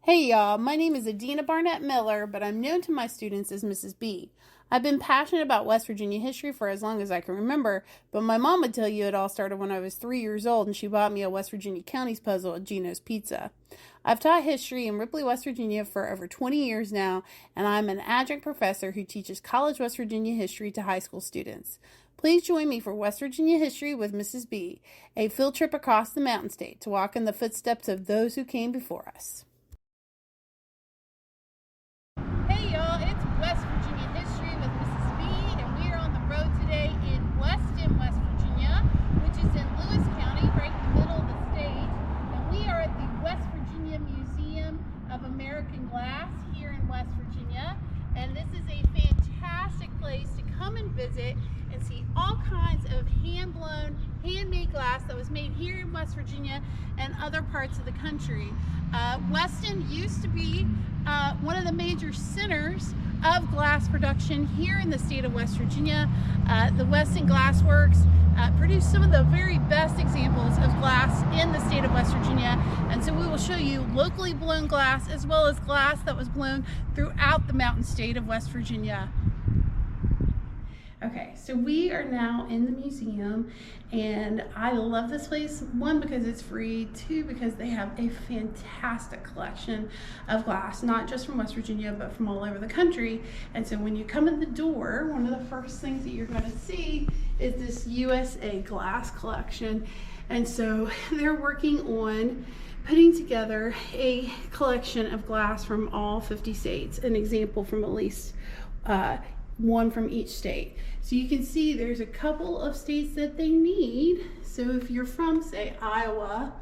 Hey y'all, my name is Adina Barnett Miller, but I'm known to my students as Mrs. B. I've been passionate about West Virginia history for as long as I can remember, but my mom would tell you it all started when I was 3 years old and she bought me a West Virginia counties puzzle at Gino's Pizza. I've taught history in Ripley, West Virginia for over 20 years now, and I'm an adjunct professor who teaches college West Virginia history to high school students. Please join me for West Virginia History with Mrs. B, a field trip across the Mountain State to walk in the footsteps of those who came before us. Hey y'all, it's West Virginia History with Mrs. B, and we are on the road today in Weston, West Virginia, which is in Lewis County, right in the middle of the state. And we are at the West Virginia Museum of American Glass here in West Virginia. And this is a fantastic place to come and visit and see all kinds of hand-blown, handmade glass that was made here in West Virginia and other parts of the country. Weston used to be one of the major centers of glass production here in the state of West Virginia. The Weston Glass Works produced some of the very best examples of glass in the state of West Virginia, and so we will show you locally blown glass as well as glass that was blown throughout the mountain state of West Virginia. Okay, so we are now in the museum, and I love this place, one, because it's free, two, because they have a fantastic collection of glass, not just from West Virginia, but from all over the country. And so when you come in the door, one of the first things that you're going to see is this USA glass collection. And so they're working on putting together a collection of glass from all 50 states, an example from at least one from each state. So you can see there's a couple of states that they need. So if you're from, say, Iowa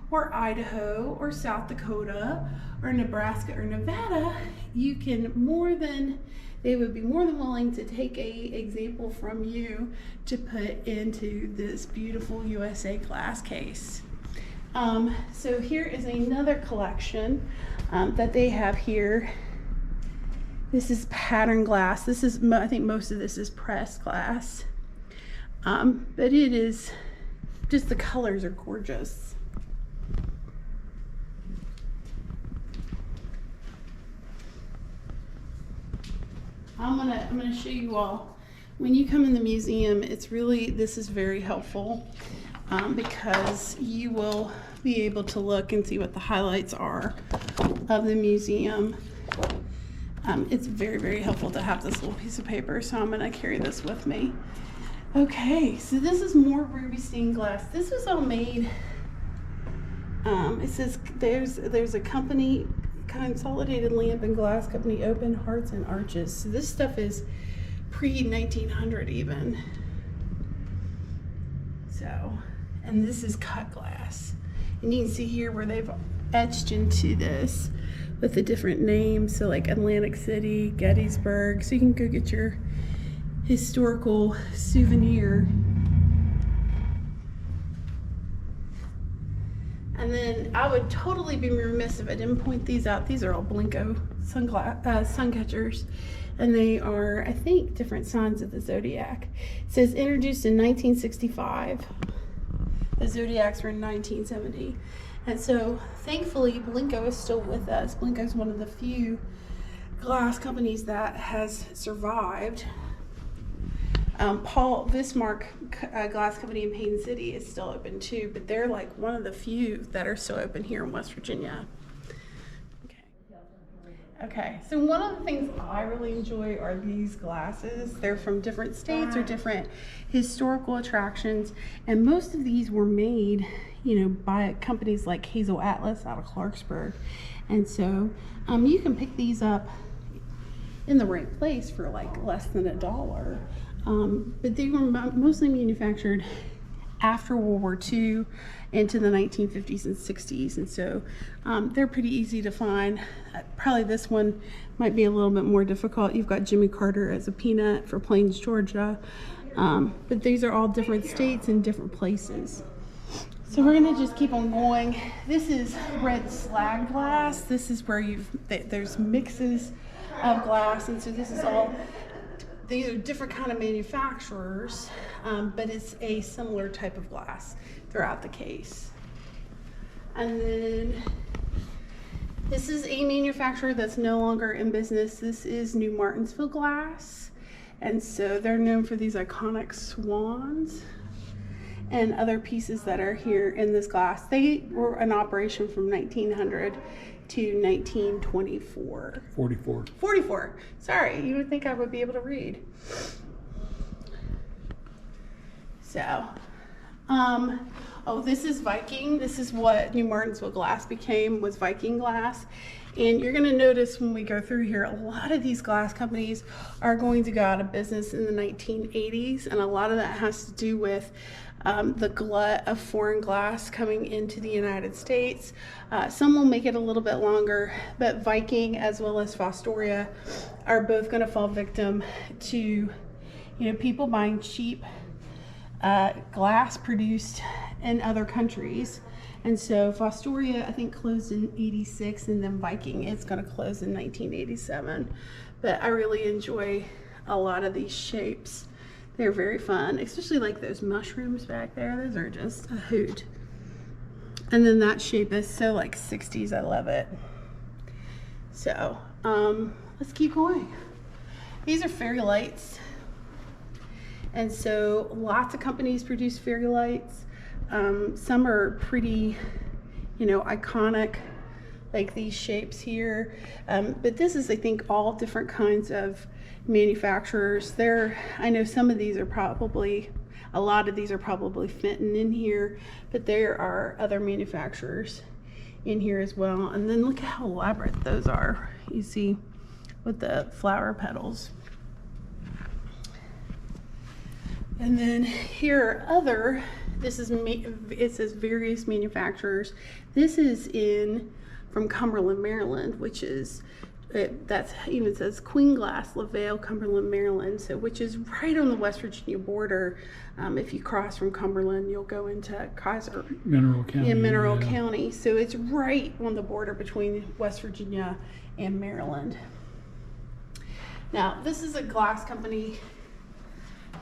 or Idaho or South Dakota or Nebraska or Nevada, you can they would be more than willing to take a example from you to put into this beautiful USA glass case. So here is another collection that they have here. This is pattern glass. This is, I think most of this is pressed glass. But it is, just the colors are gorgeous. I'm gonna show you all. When you come in the museum, this is very helpful because you will be able to look and see what the highlights are of the museum. It's very, very helpful to have this little piece of paper, so I'm going to carry this with me. Okay, so this is more ruby stained glass. This was all made, it says there's a company, Consolidated Lamp and Glass Company, Open Hearts and Arches. So this stuff is pre-1900 even. So, and this is cut glass. And you can see here where they've etched into this with the different names, so like Atlantic City, Gettysburg, so you can go get your historical souvenir. And then I would totally be remiss if I didn't point these out. These are all Blendo sun catchers, and they are, I think, different signs of the zodiac. It says introduced in 1965. The zodiacs were in 1970. And so, thankfully, Blendo is still with us. Blendo is one of the few glass companies that has survived. Paul Vismark Glass Company in Payne City is still open too, but they're like one of the few that are still open here in West Virginia. Okay, so one of the things I really enjoy are these glasses. They're from different states or different historical attractions, and most of these were made, by companies like Hazel Atlas out of Clarksburg. And so you can pick these up in the right place for like less than $1. But they were mostly manufactured after World War II into the 1950s and 60s, and so they're pretty easy to find. Probably this one might be a little bit more difficult. You've got Jimmy Carter as a peanut for Plains, Georgia, but these are all different states and different places. So we're gonna just keep on going. This is red slag glass. This is where there's mixes of glass, and so this is all, these are different kind of manufacturers, but it's a similar type of glass throughout the case. And then This is a manufacturer that's no longer in business. This is New Martinsville Glass. And so they're known for these iconic swans and other pieces that are here in this glass. They were in operation from 1900 to 1924. 44. Sorry, you would think I would be able to read. So, oh, this is Viking. This is what New Martinsville Glass became, was Viking glass. And you're gonna notice when we go through here, a lot of these glass companies are going to go out of business in the 1980s. And a lot of that has to do with the glut of foreign glass coming into the United States. Some will make it a little bit longer, but Viking as well as Fostoria are both gonna fall victim to, people buying cheap glass produced in other countries. And so Fostoria, I think, closed in 86, and then Viking is going to close in 1987. But I really enjoy a lot of these shapes. They're very fun, especially like those mushrooms back there. Those are just a hoot. And then that shape is so like 60s. I love it. So let's keep going. These are fairy lights. And so lots of companies produce fairy lights. Some are pretty, iconic, like these shapes here. But this is, I think, all different kinds of manufacturers. I know some of these are probably, a lot of these are probably Fenton in here, but there are other manufacturers in here as well. And then look at how elaborate those are. You see, with the flower petals. And then here are it says various manufacturers. This is from Cumberland, Maryland, which is, that's even says Queen Glass, LaVale, Cumberland, Maryland, which is right on the West Virginia border. If you cross from Cumberland, you'll go into Kaiser. Mineral County. In Mineral County. So it's right on the border between West Virginia and Maryland. Now, this is a glass company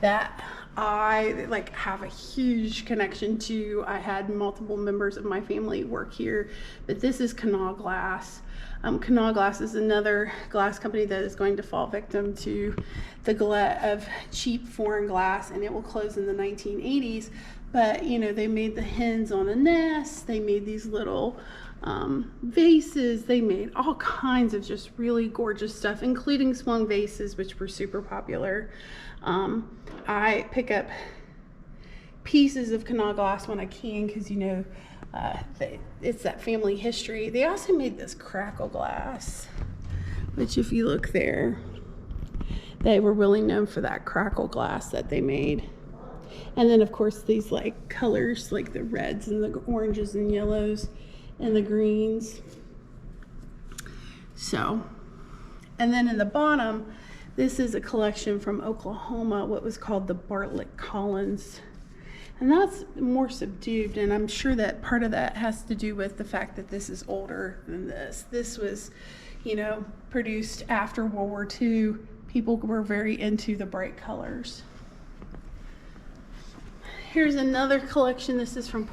that I have a huge connection to. I had multiple members of my family work here, but this is Canal Glass. Canal Glass is another glass company that is going to fall victim to the glut of cheap foreign glass, and it will close in the 1980s. But they made the hens on a nest. They made these little vases. They made all kinds of just really gorgeous stuff, including swung vases, which were super popular. I pick up pieces of Canal Glass when I can, because it's that family history. They also made this crackle glass, which if you look there, they were really known for that crackle glass that they made. And then of course these colors, like the reds and the oranges and yellows and the greens. So, and then in the bottom, this is a collection from Oklahoma, what was called the Bartlett Collins. And that's more subdued, and I'm sure that part of that has to do with the fact that this is older than this. This was, produced after World War II. People were very into the bright colors. Here's another collection. This is from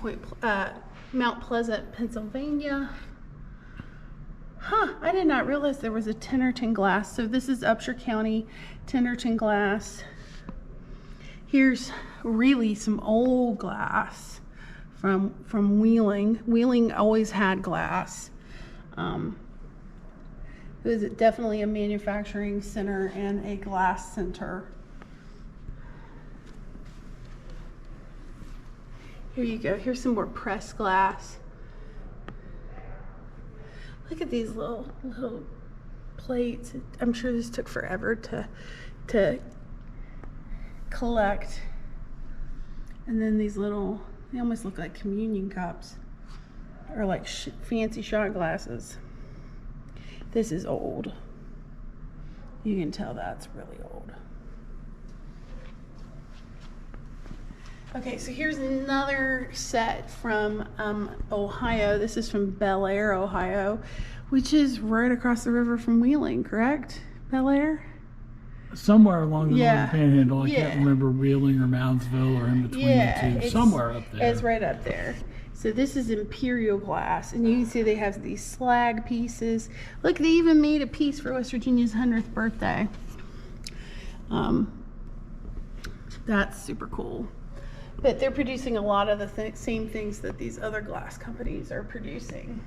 Mount Pleasant, Pennsylvania. I did not realize there was a Tennerton Glass. So this is Upshur County Tennerton Glass. Here's really some old glass from Wheeling. Wheeling always had glass. It was definitely a manufacturing center and a glass center. Here you go. Here's some more pressed glass. Look at these little plates. I'm sure this took forever to collect. And then these they almost look like communion cups, or like fancy shot glasses. This is old. You can tell that's really old. Okay, so here's another set from Ohio. This is from Bel Air, Ohio, which is right across the river from Wheeling, correct? Bel Air? Somewhere along the Northern Panhandle. I can't remember Wheeling or Moundsville or in between the two. Somewhere up there. It's right up there. So this is imperial glass, and you can see they have these slag pieces. Look, they even made a piece for West Virginia's 100th birthday. That's super cool. But they're producing a lot of the same things that these other glass companies are producing.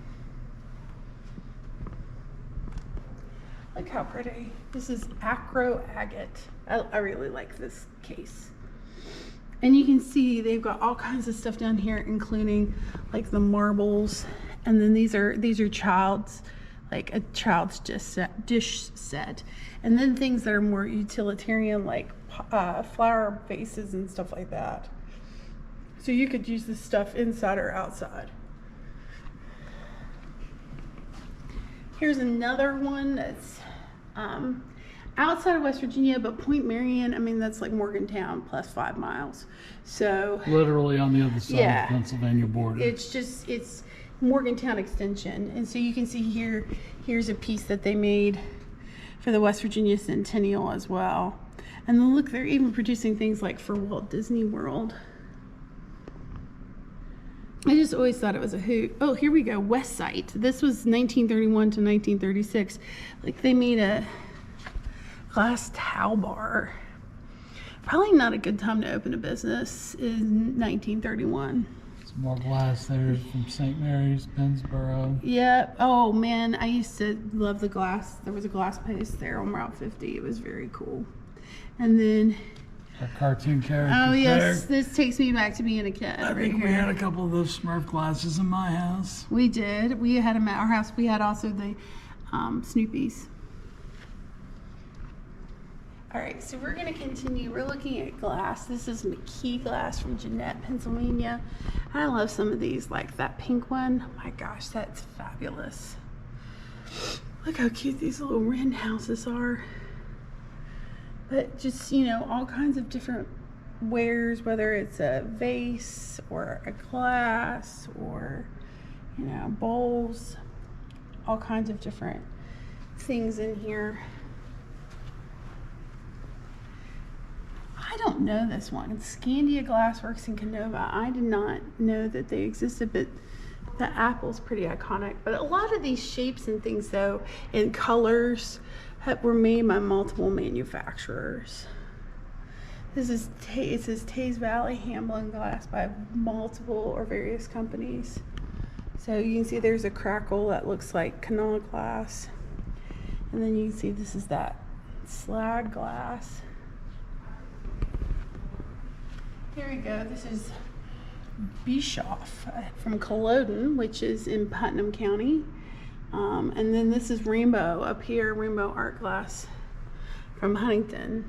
Look how pretty. This is acro agate. I really like this case. And you can see they've got all kinds of stuff down here, including like the marbles. And then these are child's, like a child's dish set. And then things that are more utilitarian, like flower vases and stuff like that. So you could use this stuff inside or outside. Here's another one that's outside of West Virginia, but Point Marion, I mean, that's like Morgantown plus 5 miles. So literally on the other side of the Pennsylvania border. It's Morgantown extension. And so you can see here's a piece that they made for the West Virginia Centennial as well. And then look, they're even producing things like for Walt Disney World. I just always thought it was a hoot. Oh, here we go, West Site. This was 1931 to 1936. Like they made a glass towel bar. Probably not a good time to open a business in 1931. Some more glass there from St. Mary's, Pennsboro. Yeah. Oh man, I used to love the glass. There was a glass place there on Route 50. It was very cool. And then our cartoon characters. Oh yes, this takes me back to being a kid. I think we had a couple of those Smurf glasses in my house. We did. We had them at our house. We had also the Snoopy's. All right, so we're going to continue. We're looking at glass. This is McKee glass from Jeanette, Pennsylvania. I love some of these, like that pink one. Oh my gosh, that's fabulous. Look how cute these little wren houses are. But just, you know, all kinds of different wares, whether it's a vase or a glass or, you know, bowls, all kinds of different things in here. I don't know this one. It's Scandia Glassworks in Canova. I did not know that they existed, but the apple's pretty iconic. But a lot of these shapes and things, though, and colors were made by multiple manufacturers. This is it says Taze Valley Hamblin Glass by multiple or various companies. So you can see there's a crackle that looks like canal glass, and then you can see this is that slag glass. Here we go. This is Bischoff from Culloden, which is in Putnam County. And then this is Rainbow up here, Rainbow Art Glass from Huntington.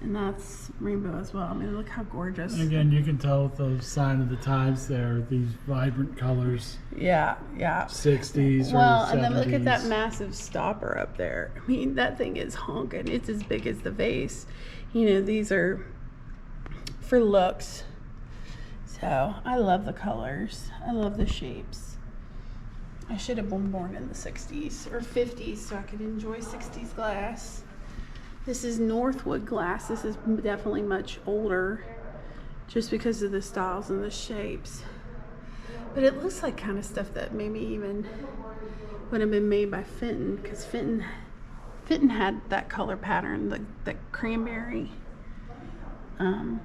And that's Rainbow as well. I mean, look how gorgeous. And again, you can tell with those sign of the times there, these vibrant colors. Yeah, yeah. 60s well, or 70s. And then look at that massive stopper up there. I mean, that thing is honking. It's as big as the vase. You know, these are for looks. So I love the colors. I love the shapes. I should have been born in the 60s or 50s so I could enjoy 60s glass. This is Northwood glass. This is definitely much older just because of the styles and the shapes. But it looks like kind of stuff that maybe even would have been made by Fenton, because Fenton had that color pattern, the cranberry. And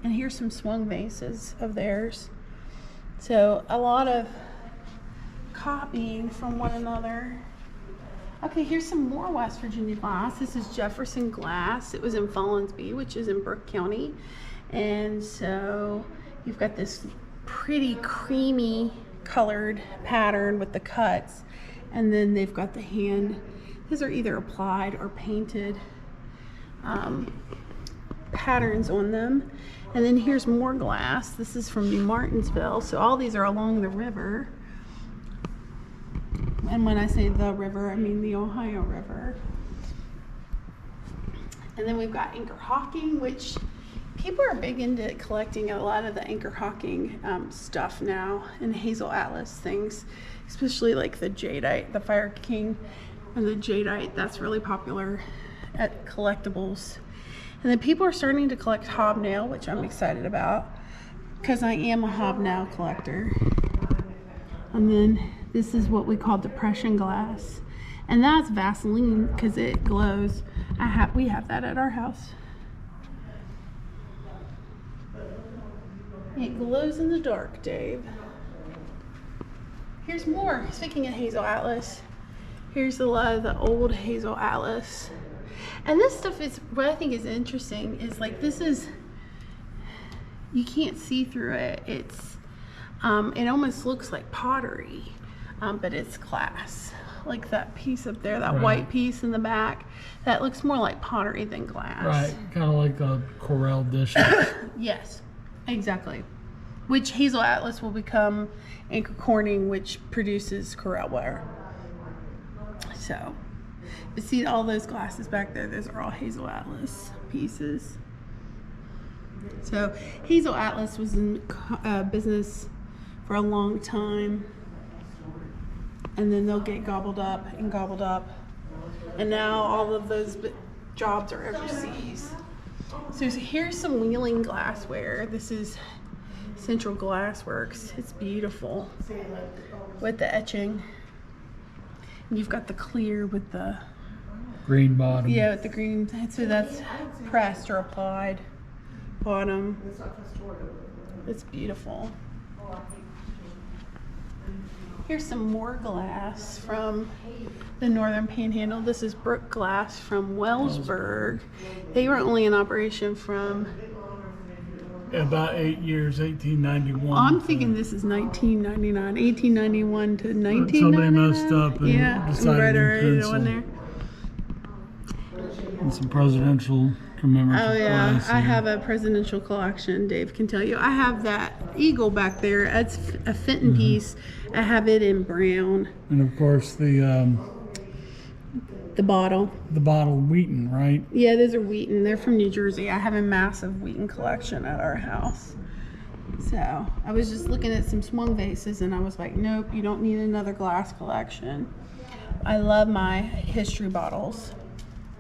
here's some swung vases of theirs. So a lot of copying from one another. Okay, here's some more West Virginia glass. This is Jefferson Glass. It was in Follinsby, which is in Brooke County. And so you've got this pretty creamy colored pattern with the cuts. And then they've got the hand. These are either applied or painted patterns on them. And then here's more glass. This is from New Martinsville. So all these are along the river. And when I say the river, I mean the Ohio River. And then we've got Anchor Hawking, which people are big into collecting a lot of the Anchor Hawking stuff now, and Hazel Atlas things, especially like the jadeite, the Fire King and the jadeite. That's really popular at collectibles. And then people are starting to collect hobnail, which I'm excited about. because I am a hobnail collector. And then this is what we call depression glass. And that's Vaseline because it glows. We have that at our house. It glows in the dark, Dave. Here's more. Speaking of Hazel Atlas, here's a lot of the old Hazel Atlas. And this stuff is, what I think is interesting is like, this is, you can't see through it. It's, it almost looks like pottery, but it's glass. Like that piece up there, that Right. white piece in the back, that looks more like pottery than glass. Right, kind of like a Corel dish. Yes, exactly. Which Hazel Atlas will become Anchor Corning, which produces Corel ware. So, but see all those glasses back there, those are all Hazel Atlas pieces. So Hazel Atlas was in business for a long time, and then they'll get gobbled up, and now all of those jobs are overseas. So here's some Wheeling glassware. This is Central Glassworks. It's beautiful with the etching. And you've got the clear with the Green bottom. yeah, with the green. So that's pressed or applied bottom. It's beautiful. Here's some more glass from the Northern Panhandle. This is Brook Glass from Wellsburg. They were only in operation from, About 8 years, 1891. I'm thinking this is 1999, 1891 to 1999. Somebody messed up and yeah, decided to embroidery pencil. on there. And some presidential commemorative Oh yeah, glass I here. have a presidential collection. Dave can tell you. I have that eagle back there. That's a Fenton piece. I have it in brown. And of course The bottle. the bottled Wheaton, right? Yeah, those are Wheaton. They're from New Jersey. I have a massive Wheaton collection at our house. So I was just looking at some swung vases and I was like, nope, you don't need another glass collection. I love my history bottles.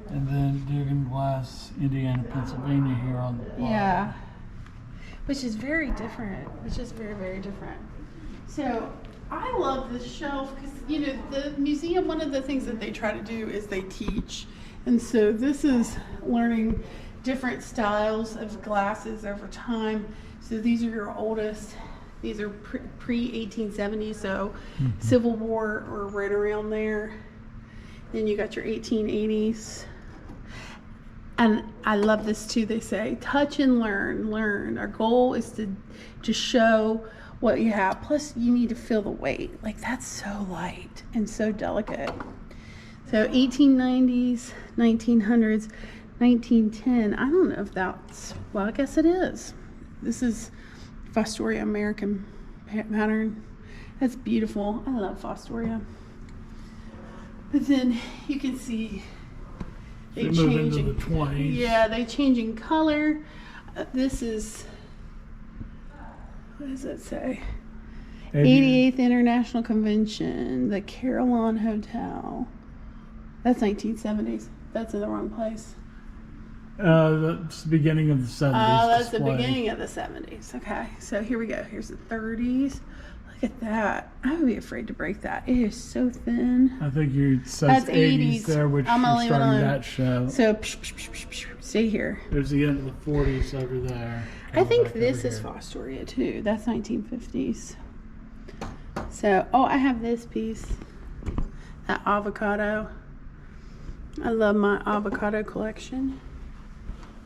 And then Dugan Glass, Indiana, Pennsylvania here on the bottom. Yeah. Which is very different. It's just very, very different. So I love this shelf because, you know, the museum, one of the things that they try to do is they teach. And so this is learning different styles of glasses over time. So these are your oldest. These are pre-1870, so Civil War or right around there. Then you got your 1880s. And I love this too. They say, touch and learn. Our goal is to show what you have. Plus, you need to feel the weight. Like, that's so light and so delicate. So 1890s, 1900s, 1910. I don't know if that's, well, I guess it is. This is Fostoria American pattern. That's beautiful. I love Fostoria. But then you can see they They move change into the 20s. Yeah, they change in color. This is, what does it say? 88th International Convention, the Carillon Hotel. That's 1970s. That's in the wrong place. That's the beginning of the 70s. Oh, that's the display. beginning of the 70s. Okay, so here we go. Here's the 30s. Look at that. I would be afraid to break that. It is so thin. I think you said That's 80s 80s. there, which I'm you're gonna leave it starting alone. that show. So, stay here. There's the end of the 40s over there. I Come think back this over is here. Fostoria too. That's 1950s. So, oh, I have this piece. That avocado. I love my avocado collection.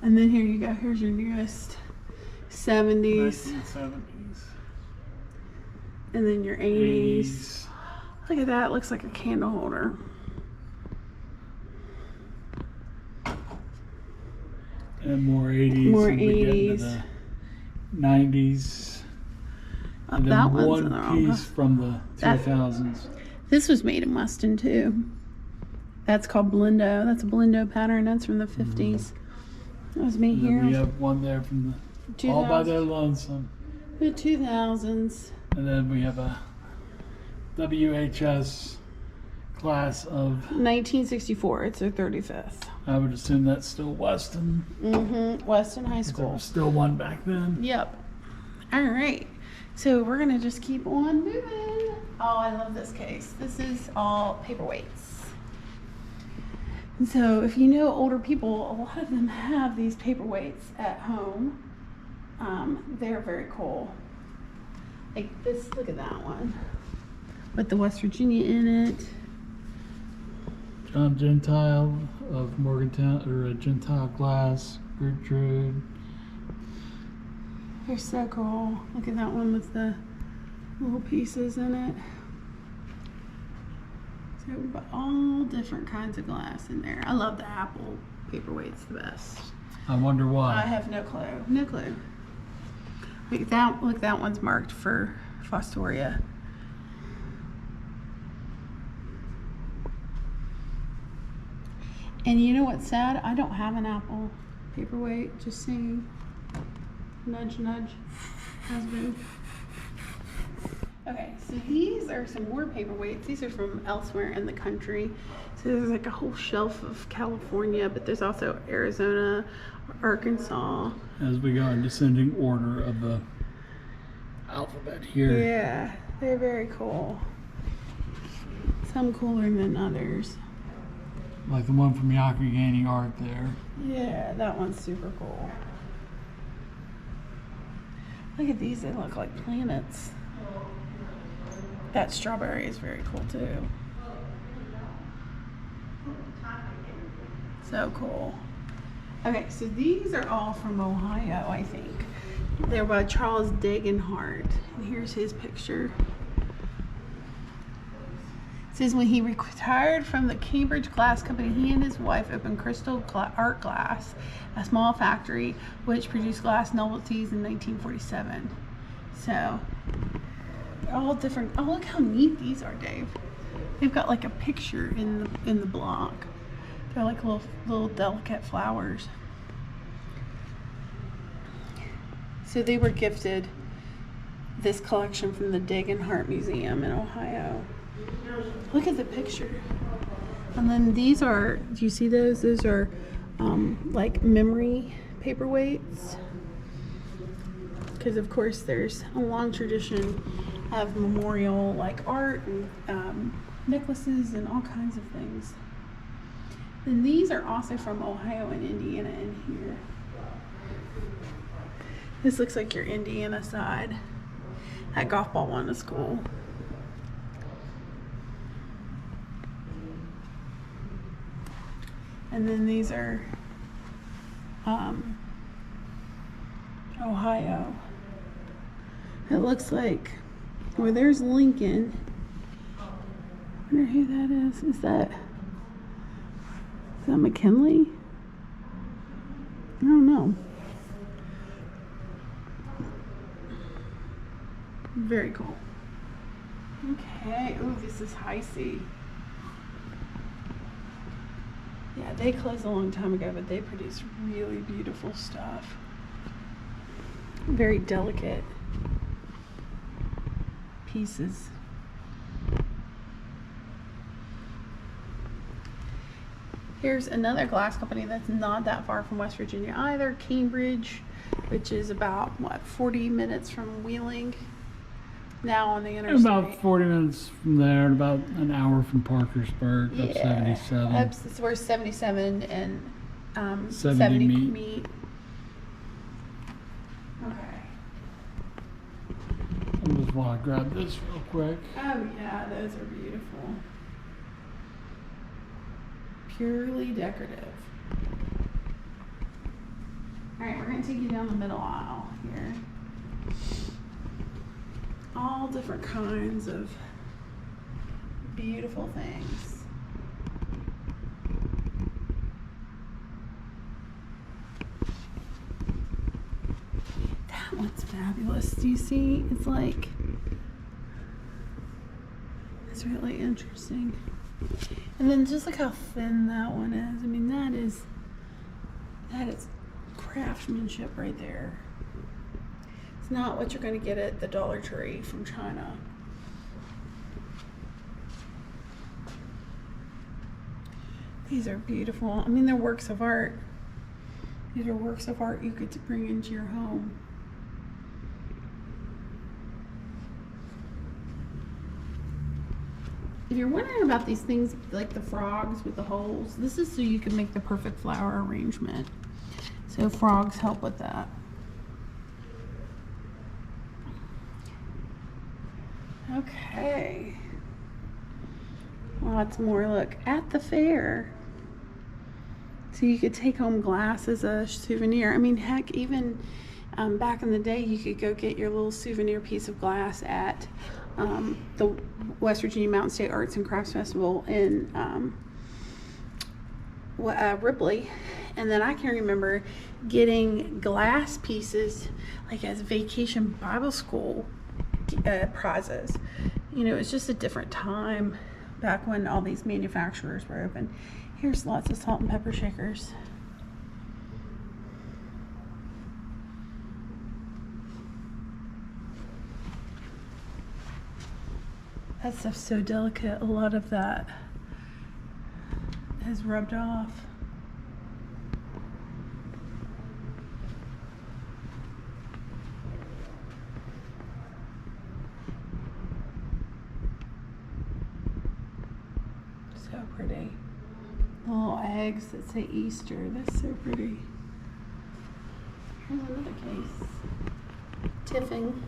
And then here you go. Here's your newest 70s. 1970s. And then your 80s. Look at that. It looks like a candle holder. And more 80s. More and we get into 80s. the 90s. Oh, And then that one's in one the wrong piece from the That- 2000s. This was made in Weston too. That's called Blendo. That's a Blendo pattern. That's from the 50s. That was made And then we here. have one there from the All by Their Lonesome. The 2000s. And then we have a WHS class of, 1964. It's their 35th. I would assume that's still Weston. Weston High There School. was still one back then. Yep. All right, so we're gonna just keep on moving. Oh, I love this case. This is all paperweights. And so if you know older people, a lot of them have these paperweights at home. They're very cool. Like this, look at that one with the West Virginia in it. John Gentile of Morgantown, or Gentile Glass, Gertrude. They're so cool. Look at that one with the little pieces in it. So we've got all different kinds of glass in there. I love the apple paperweight's the best. I wonder why. I have no clue. No clue. Look, that one's marked for Fostoria. And you know what's sad? I don't have an apple paperweight. Just saying. Nudge, nudge, husband. Okay, so these are some more paperweights. These are from elsewhere in the country. So there's like a whole shelf of California, but there's also Arizona, Arkansas. As we go in descending order of the alphabet here. Yeah, they're very cool. Some cooler than others. Like the one from Yakagani Art there. Yeah, that one's super cool. Look at these, they look like planets. That strawberry is very cool too. So cool. Okay, so these are all from Ohio, I think. They're by Charles Degenhardt. And here's his picture. It says when he retired from the Cambridge Glass Company, he and his wife opened Crystal Art Glass, a small factory which produced glass novelties in 1947. So, all different. Oh, look how neat these are, Dave. They've got like a picture in the block. They're like little delicate flowers. So they were gifted this collection from the Degenhardt Museum in Ohio. Look at the picture. And then these are, do you see those? Those are like memory paperweights. Because of course there's a long tradition of memorial like art and necklaces and all kinds of things. And these are also from Ohio and Indiana in here. This looks like your Indiana side. That golf ball one is cool. And then these are Ohio. It looks like, well, there's Lincoln. I wonder who that is. Is that McKinley? I don't know. Very cool. Okay. Ooh, this is High C. Yeah, they closed a long time ago, but they produce really beautiful stuff. Very delicate pieces. Here's another glass company that's not that far from West Virginia either, Cambridge, which is about, what, 40 minutes from Wheeling, now on the interstate. About 40 minutes from there, and about an hour from Parkersburg, up 77. That's where 77 and 70 meet. Okay. I just want to grab this real quick. Oh yeah, those are beautiful. Purely decorative. Alright, we're going to take you down the middle aisle here. All different kinds of beautiful things. That one's fabulous. Do you see? It's like, it's really interesting. And then just look how thin that one is. I mean, that is craftsmanship right there. It's not what you're going to get at the Dollar Tree from China. These are beautiful. I mean, they're works of art. These are works of art you get to bring into your home. if you're wondering about these things, like the frogs with the holes, this is so you can make the perfect flower arrangement. So frogs help with that. Okay. Lots more. Look at the fair. So you could take home glass as a souvenir. I mean, heck, even back in the day, you could go get your little souvenir piece of glass at the West Virginia Mountain State Arts and Crafts Festival in Ripley. And then I can remember getting glass pieces like as vacation Bible school prizes. You know, it's just a different time back when all these manufacturers were open. Here's lots of salt and pepper shakers. That stuff's so delicate, a lot of that has rubbed off. So pretty. Little eggs that say Easter, that's so pretty. Here's another case. Tiffin.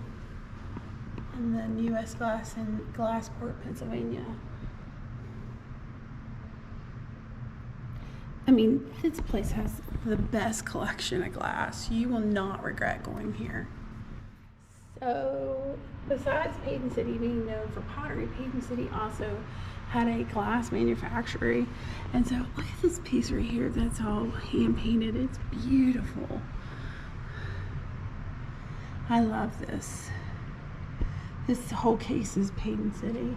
And then U.S. Glass in Glassport, Pennsylvania. I mean, this place has the best collection of glass. You will not regret going here. So, besides Paden City being known for pottery, Paden City also had a glass manufactory. And so, look at this piece right here that's all hand painted. It's beautiful. I love this. This whole case is Paden City.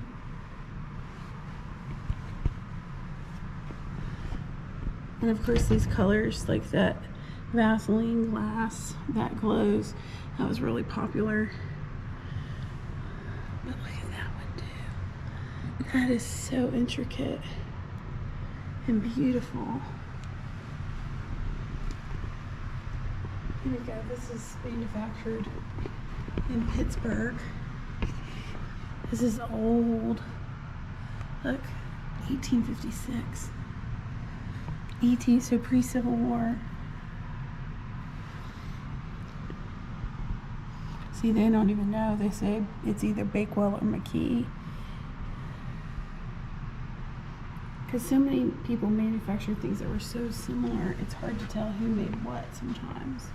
And of course these colors, like that Vaseline glass that glows, that was really popular. But look at that one too. That is so intricate and beautiful. Here we go, this is manufactured in Pittsburgh. This is old. Look, 1856. So pre-Civil War. See, they don't even know. They say it's either Bakewell or McKee. Because so many people manufacture things that were so similar, it's hard to tell who made what sometimes.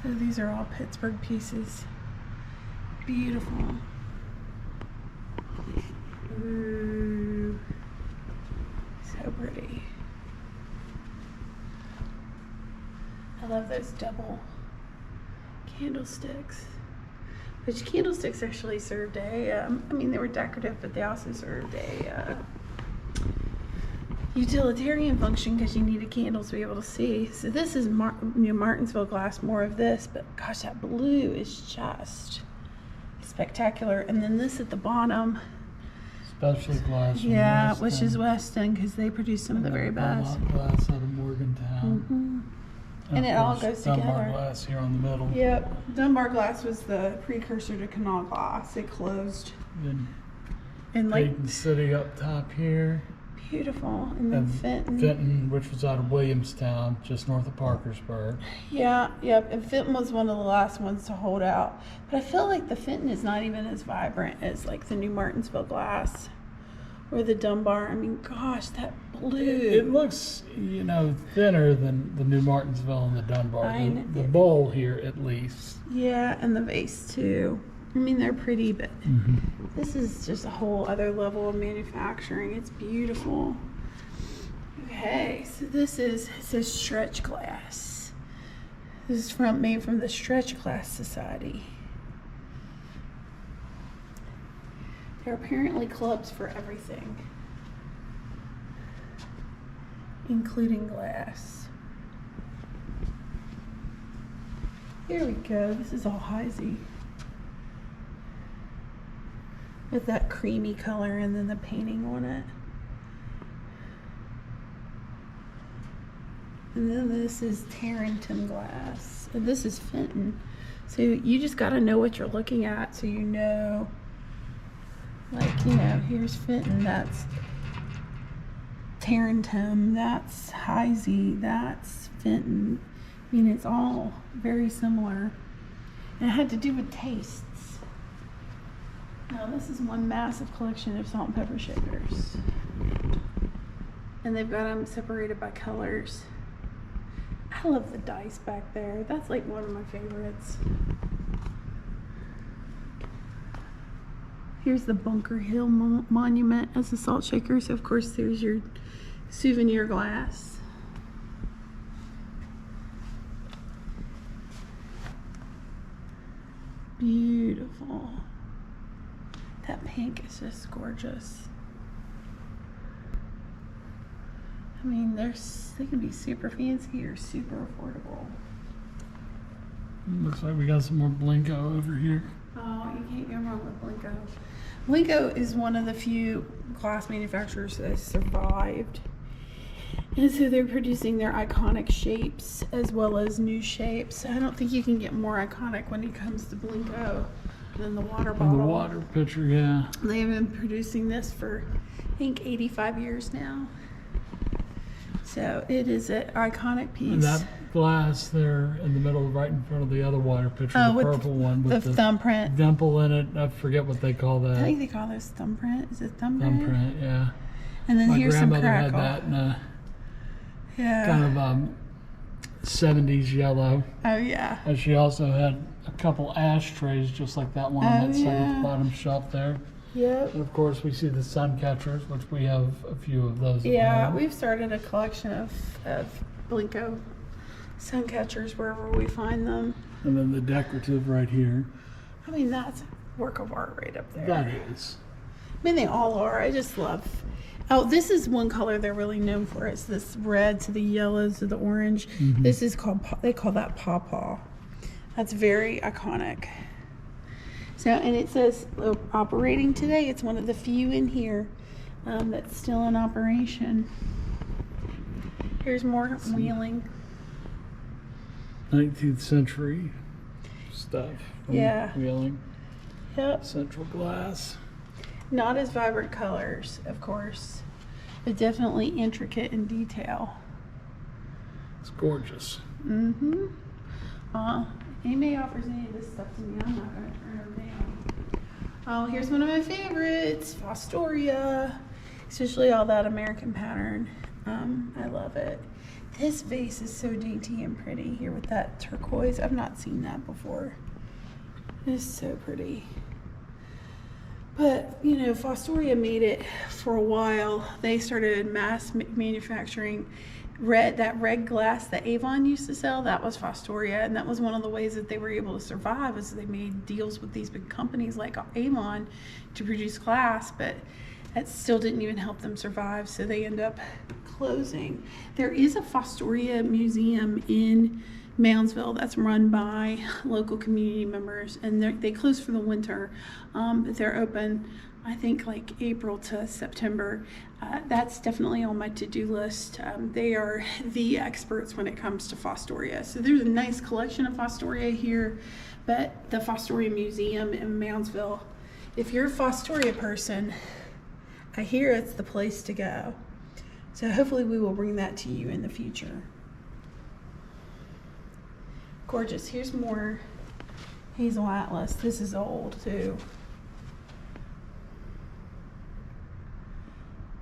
So these are all Pittsburgh pieces. Beautiful. Ooh, so pretty. I love those double candlesticks. Which candlesticks actually served a, I mean, they were decorative, but they also served a utilitarian function because you needed candles to be able to see. So this is Martinsville glass, more of this, but gosh, that blue is just spectacular. And then this at the bottom, Specialty glass. yeah, Weston, which is Weston, because they produce some of the very best. Glass out of Morgantown. And it all of goes course, Dunbar together. glass here on the middle. Yep, Dunbar glass was the precursor to Canal glass. It closed. Then And like Paden City up top here. beautiful. And then Fenton. Fenton, which was out of Williamstown, just north of Parkersburg. Yeah, yep. And Fenton was one of the last ones to hold out. But I feel like the Fenton is not even as vibrant as like the New Martinsville glass or the Dunbar. I mean, gosh, that blue. It looks, you know, thinner than the New Martinsville and the Dunbar. The bowl here, at least. Yeah, and the vase too. I mean, they're pretty, but this is just a whole other level of manufacturing. It's beautiful. Okay, so this is, it says stretch glass. This is made from the Stretch Glass Society. There are apparently clubs for everything, including glass. Here we go. This is all Heisey. With that creamy color and then the painting on it. And then this is Tarrenton glass. And this is Fenton. So you just got to know what you're looking at so you know Like, you know, here's Fenton, that's Tarentum, that's Heisey, that's Fenton. I mean, it's all very similar. And it had to do with tastes. Now, this is one massive collection of salt and pepper shakers. And they've got them separated by colors. I love the dice back there. That's like one of my favorites. Here's the Bunker Hill Monument as a salt shaker. So of course there's your souvenir glass. Beautiful. That pink is just gorgeous. I mean, they can be super fancy or super affordable. Looks like we got some more Blendo over here. Oh, you can't go wrong with Blendo. Blendo is one of the few glass manufacturers that has survived. And so they're producing their iconic shapes as well as new shapes. I don't think you can get more iconic when it comes to Blendo than the water bottle. And the water pitcher, yeah. They have been producing this for, I think, 85 years now. So it is an iconic piece. And that glass there in the middle, right in front of the other water pitcher, the purple one with the thumbprint dimple in it. I forget what they call that. I think they call this thumbprint. Is it thumbprint? Thumbprint, yeah. And then My here's some grandmother crackle. had that in a Yeah. kind of 70s yellow. Oh yeah. And she also had a couple ashtrays just like that one on that second bottom shelf there. Yep. And of course we see the sun catchers, which we have a few of those. Yeah, we've started a collection of Blendo sun catchers wherever we find them. And then the decorative right here. I mean, that's a work of art right up there. That is. I mean, they all are. I just love. Oh, this is one color they're really known for. It's this red to the yellow to the orange. Mm-hmm. This is called, they call that pawpaw. That's very iconic. So, and it says operating today. It's one of the few in here that's still in operation. Here's more wheeling. 19th century stuff. From Wheeling. Yep. Central glass. Not as vibrant colors, of course, but definitely intricate in detail. It's gorgeous. Mm-hmm. Anybody offers any of this stuff to me, I'm not going to turn them down. Oh, here's one of my favorites, Fostoria. Especially all that American pattern. I love it. This vase is so dainty and pretty here with that turquoise. I've not seen that before. It's so pretty. But, you know, Fostoria made it for a while. They started mass manufacturing that red glass that Avon used to sell. That was Fostoria, and that was one of the ways that they were able to survive, is they made deals with these big companies like Avon to produce glass, but that still didn't even help them survive, so they end up closing. There is a Fostoria museum in Moundsville that's run by local community members, and they close for the winter, but they're open, I think, like April to September. That's definitely on my to-do list. They are the experts when it comes to Fostoria. So there's a nice collection of Fostoria here, but the Fostoria Museum in Moundsville, if you're a Fostoria person, I hear it's the place to go. So hopefully we will bring that to you in the future. Gorgeous. Here's more Hazel Atlas. This is old too.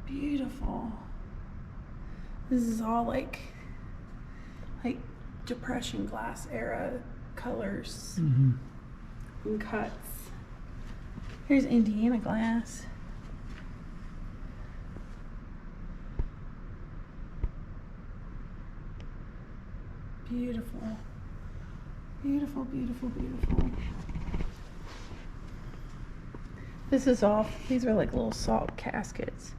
Beautiful. This is all like Depression glass era colors and cuts. Here's Indiana glass. Beautiful. Beautiful, beautiful, beautiful. This is all, these are like little salt caskets.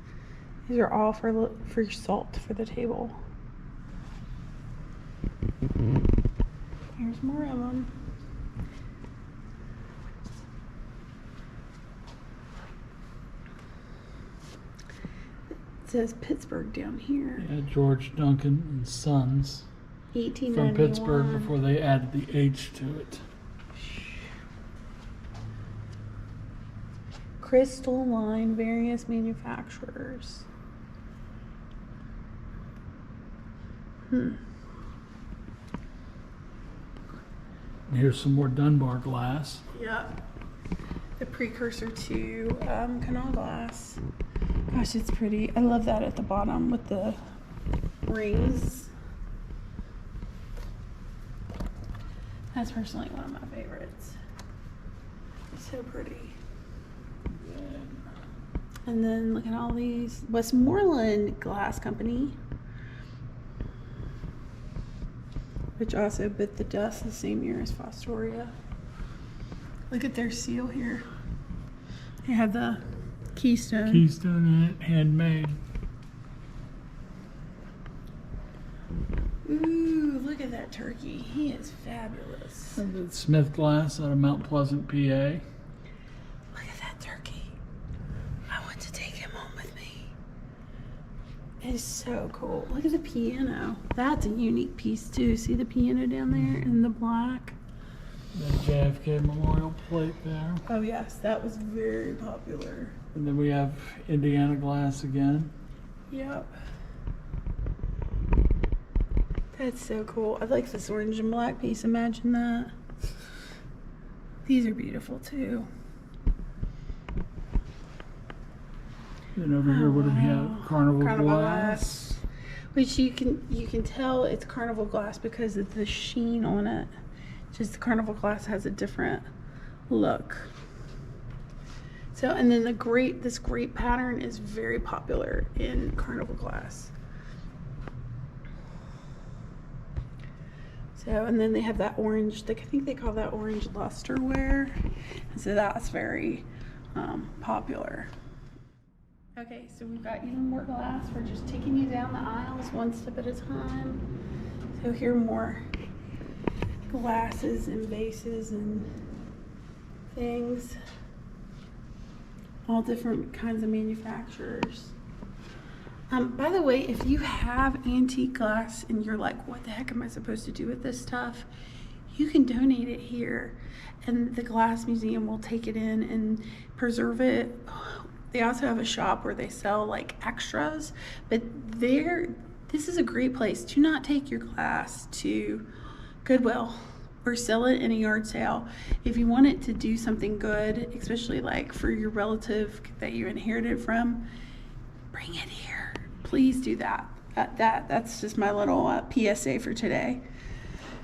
These are all for your salt for the table. Here's more of them. It says Pittsburgh down here. Yeah, George Duncan and Sons. 1891. From Pittsburgh before they added the H to it. crystalline, various manufacturers. Here's some more Dunbar glass. Yep. The precursor to canal glass. Gosh, it's pretty. I love that at the bottom with the rings. That's personally one of my favorites. So pretty. And then look at all these. Westmoreland Glass Company, which also bit the dust the same year as Fostoria. Look at their seal here. They have the keystone. Keystone in it, handmade. Ooh, look at that turkey. He is fabulous. And the Smith glass out of Mount Pleasant, PA. Look at that turkey. I want to take him home with me. It is so cool. Look at the piano. That's a unique piece too. See the piano down there in the black? The JFK Memorial plate there. Oh yes, that was very popular. And then we have Indiana glass again. Yep. That's so cool. I like this orange and black piece. Imagine that. These are beautiful too. And over here, what do we have? Carnival glass. Which you can tell it's carnival glass because of the sheen on it. Just the carnival glass has a different look. So, and then this grape pattern is very popular in carnival glass. So, and then they have that orange, I think they call that orange lusterware. And so that's very popular. Okay, so we've got even more glass. We're just taking you down the aisles one step at a time. So here are more glasses and vases and things. All different kinds of manufacturers. By the way, if you have antique glass and you're like, what the heck am I supposed to do with this stuff? You can donate it here and the Glass Museum will take it in and preserve it. They also have a shop where they sell like extras, but this is a great place. Do not take your glass to Goodwill or sell it in a yard sale. If you want it to do something good, especially like for your relative that you inherited from, bring it here. Please do that. That's just my little PSA for today.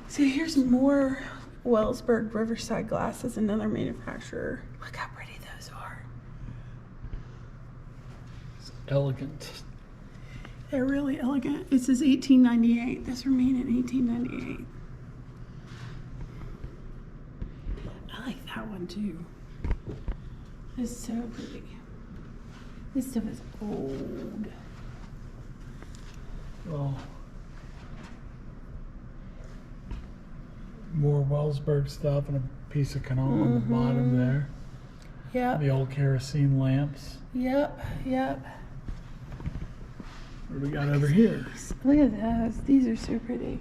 So here's more Wellsburg Riverside glasses, another manufacturer. Look how pretty those are. It's elegant. They're really elegant. It says 1898. This were made in 1898. I like that one too. It's so pretty. This stuff is old. Well, more Wellsburg stuff and a piece of canal on the bottom there. Yep. The old kerosene lamps. Yep. What do we got over here? Look at those. These are so pretty.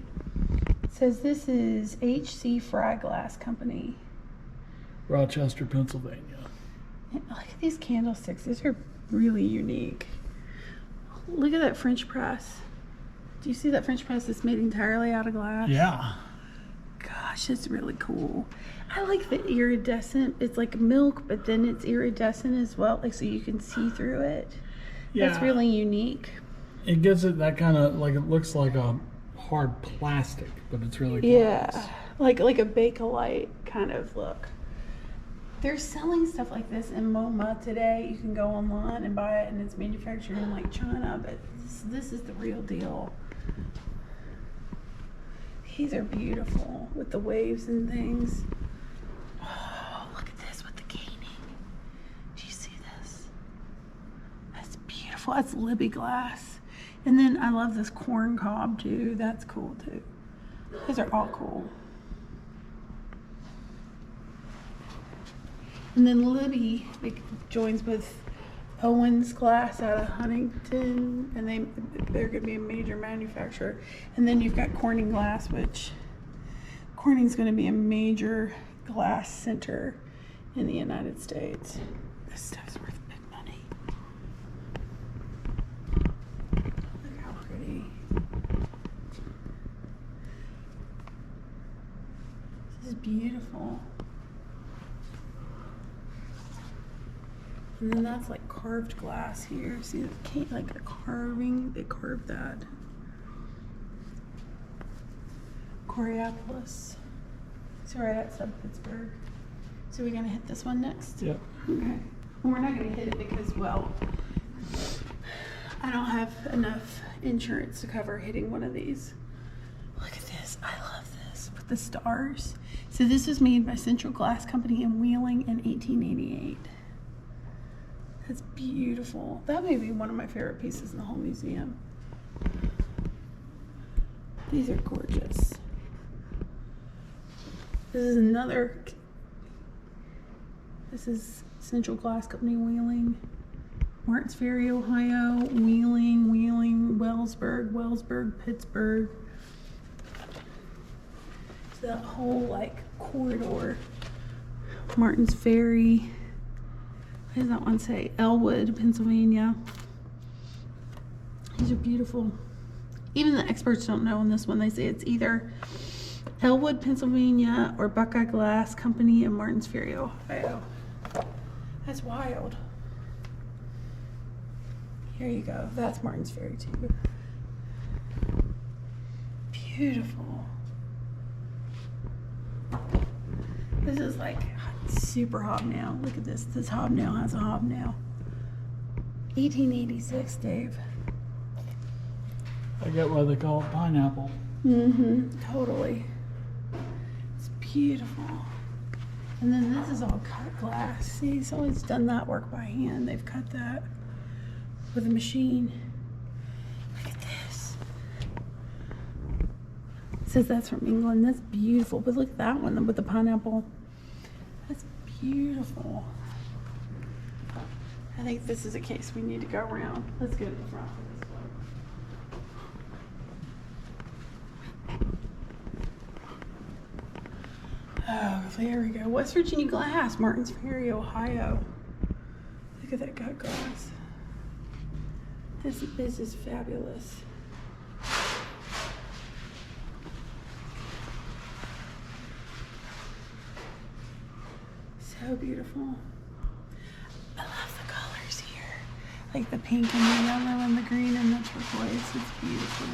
It says this is H.C. Fry Glass Company. Rochester, Pennsylvania. And look at these candlesticks. These are really unique. Look at that French press. Do you see that French press that's made entirely out of glass? Yeah. Gosh, it's really cool. I like the iridescent. It's like milk, but then it's iridescent as well, like so you can see through it. Yeah. That's really unique. It gives it that kind of, like, it looks like a hard plastic, but it's really glass. Yeah, like a Bakelite kind of look. They're selling stuff like this in MoMA today. You can go online and buy it, and it's manufactured in like China, but this is the real deal. These are beautiful with the waves and things. Oh, look at this with the caning. Do you see this? That's beautiful. That's Libby glass. And then I love this corn cob too. That's cool too. These are all cool. And then Libby joins with Owens Glass out of Huntington, and they're going to be a major manufacturer. And then you've got Corning Glass, which Corning's going to be a major glass center in the United States. This stuff's worth big money. Look how pretty. This is beautiful. And then that's like carved glass here. See the like a carving, they carved that. Coriopolis. So right outside Pittsburgh. So we're gonna hit this one next? Yep. Okay. And we're not gonna hit it because, well, I don't have enough insurance to cover hitting one of these. Look at this, I love this, with the stars. So this was made by Central Glass Company in Wheeling in 1888. That's beautiful. That may be one of my favorite pieces in the whole museum. These are gorgeous. This is Central Glass Company, Wheeling, Martins Ferry, Ohio, Wheeling, Wellsburg, Pittsburgh. So that whole like corridor. Martins Ferry. What does that one say? Elwood, Pennsylvania. These are beautiful. Even the experts don't know on this one. They say it's either Elwood, Pennsylvania, or Buckeye Glass Company in Martins Ferry, Ohio. That's wild. Here you go. That's Martins Ferry too. Beautiful. This is like super hobnail. Look at this. This hobnail has a hobnail. 1886, Dave. I get why they call it pineapple. Totally. It's beautiful. And then this is all cut glass. See, someone's done that work by hand. They've cut that with a machine. Look at this. It says that's from England. That's beautiful. But look at that one with the pineapple. That's beautiful. I think this is a case we need to go around. Let's go to the front. Oh, there we go. West Virginia glass, Martins Ferry, Ohio. Look at that cut glass. This is fabulous. So beautiful. I love the colors here. Like the pink and the yellow and the green and the turquoise. It's beautiful.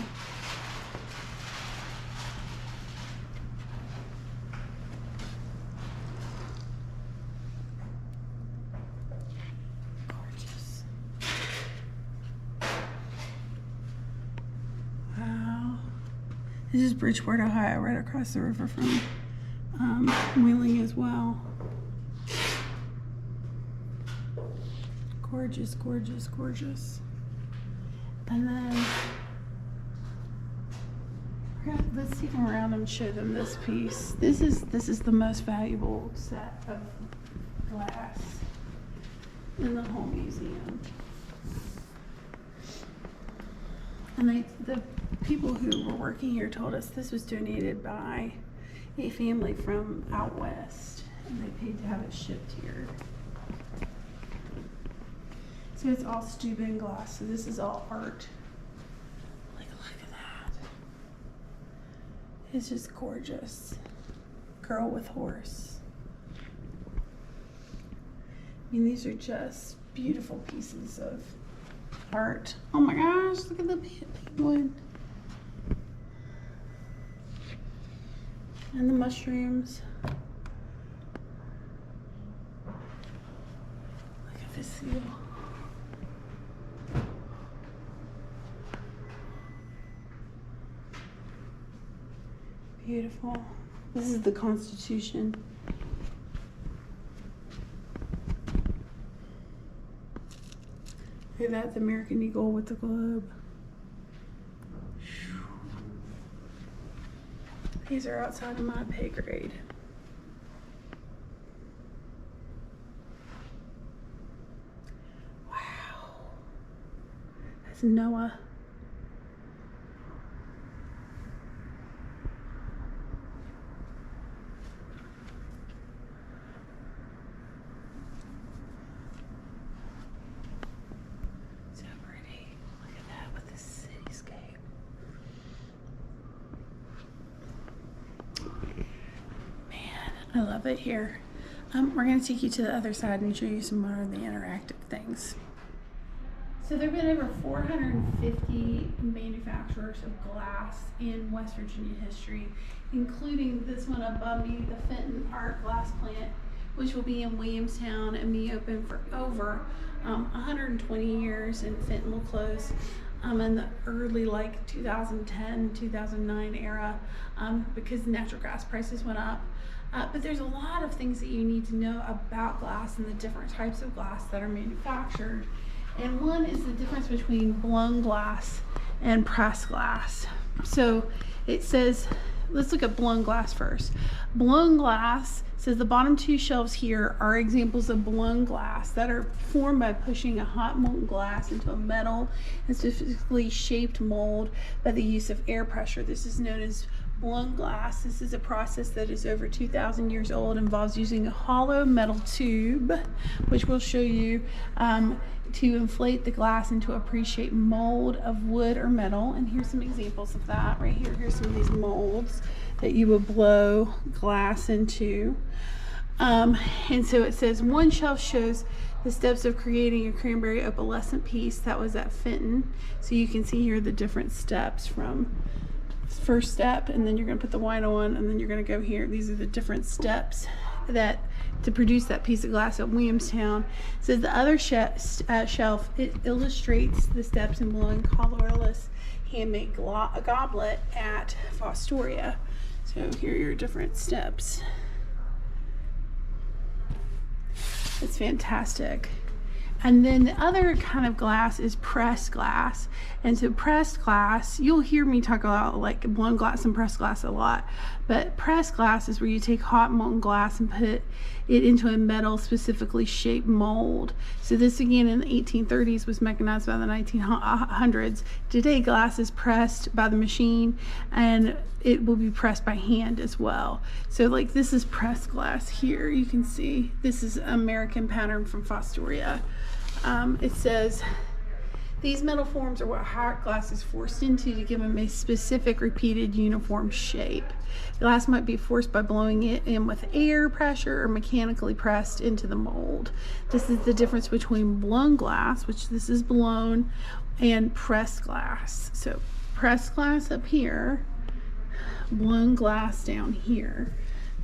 This is Bridgeport, Ohio, right across the river from Wheeling as well. Gorgeous, gorgeous, gorgeous. And then let's take them around and show them this piece. This is the most valuable set of glass in the whole museum. And the people who were working here told us this was donated by a family from out west, and they paid to have it shipped here. So it's all Steuben glass, so this is all art. Like, look at that. It's just gorgeous. Girl with horse. I mean, these are just beautiful pieces of art. Oh my gosh, look at the penguin. And the mushrooms. Look at this seal. Beautiful. This is the Constitution. Look at that, the American Eagle with the globe. These are outside of my pay grade. Wow. That's Noah. I love it here. We're going to take you to the other side and show you some more of the interactive things. So there have been over 450 manufacturers of glass in West Virginia history, including this one above me, the Fenton Art Glass Plant, which will be in Williamstown and be open for over 120 years, and Fenton will close in the early 2010, 2009 era because natural gas prices went up. But there's a lot of things that you need to know about glass and the different types of glass that are manufactured. And one is the difference between blown glass and pressed glass. So it says, let's look at blown glass first. Blown glass says the bottom two shelves here are examples of blown glass that are formed by pushing a hot molten glass into a metal and specifically shaped mold by the use of air pressure. This is known as blown glass. This is a process that is over 2,000 years old, involves using a hollow metal tube, which we'll show you, to inflate the glass into a pre-shaped mold of wood or metal. And here's some examples of that right here. Here's some of these molds that you would blow glass into. And so it says one shelf shows the steps of creating a cranberry opalescent piece. That was at Fenton. So you can see here the different steps from first step, and then you're going to put the wine on, and then you're going to go here. These are the different steps that to produce that piece of glass at Williamstown. It says the other shelf, it illustrates the steps in blowing colorless handmade goblet at Fostoria. So here are your different steps. It's fantastic. And then the other kind of glass is pressed glass. And so pressed glass, you'll hear me talk about like blown glass and pressed glass a lot, but pressed glass is where you take hot molten glass and put it into a metal specifically shaped mold. So this again in the 1830s was mechanized by the 1900s. Today glass is pressed by the machine, and it will be pressed by hand as well. So like this is pressed glass here. You can see this is American pattern from Fostoria. It says these metal forms are what hot glass is forced into to give them a specific repeated uniform shape. Glass might be forced by blowing it in with air pressure or mechanically pressed into the mold. This is the difference between blown glass, which this is blown, and pressed glass. So pressed glass up here, blown glass down here.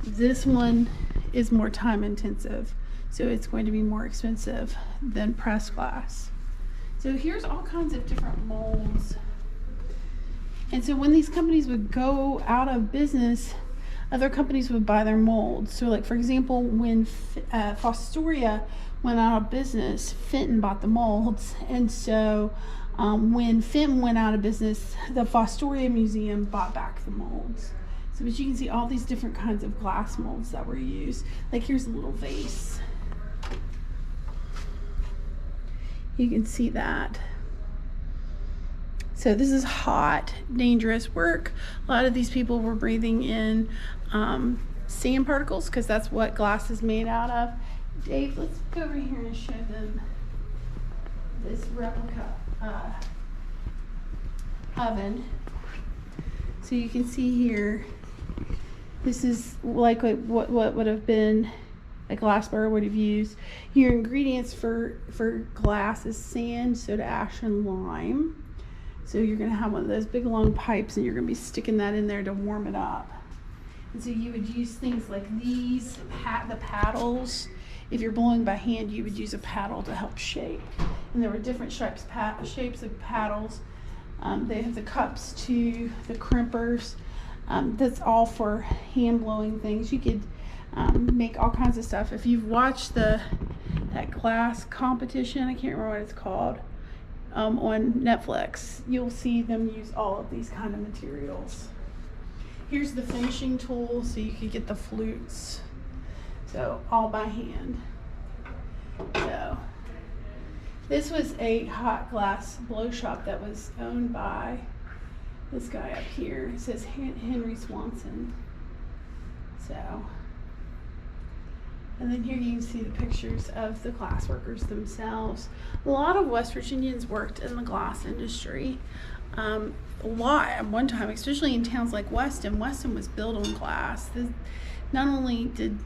This one is more time intensive, so it's going to be more expensive than pressed glass. So here's all kinds of different molds. And so when these companies would go out of business, other companies would buy their molds. So like for example, when Fostoria went out of business, Fenton bought the molds. And so when Fenton went out of business, the Fostoria Museum bought back the molds. So but you can see all these different kinds of glass molds that were used. Like here's a little vase. You can see that. So this is hot, dangerous work. A lot of these people were breathing in sand particles because that's what glass is made out of. Dave, let's go over here and show them this replica oven. So you can see here, this is like what would have been a glass bar would have used. Your ingredients for glass is sand, soda ash, and lime. So you're going to have one of those big long pipes, and you're going to be sticking that in there to warm it up. And so you would use things like these, the paddles. If you're blowing by hand, you would use a paddle to help shape. And there were different shapes of paddles. They have the cups too, the crimpers. That's all for hand blowing things. You could make all kinds of stuff. If you've watched that glass competition, I can't remember what it's called, on Netflix, you'll see them use all of these kind of materials. Here's the finishing tool, so you could get the flutes. So all by hand. So this was a hot glass blow shop that was owned by this guy up here. It says Henry Swanson. So, and then here you can see the pictures of the glass workers themselves. A lot of West Virginians worked in the glass industry. A lot at one time, especially in towns like Weston. Weston was built on glass. not only did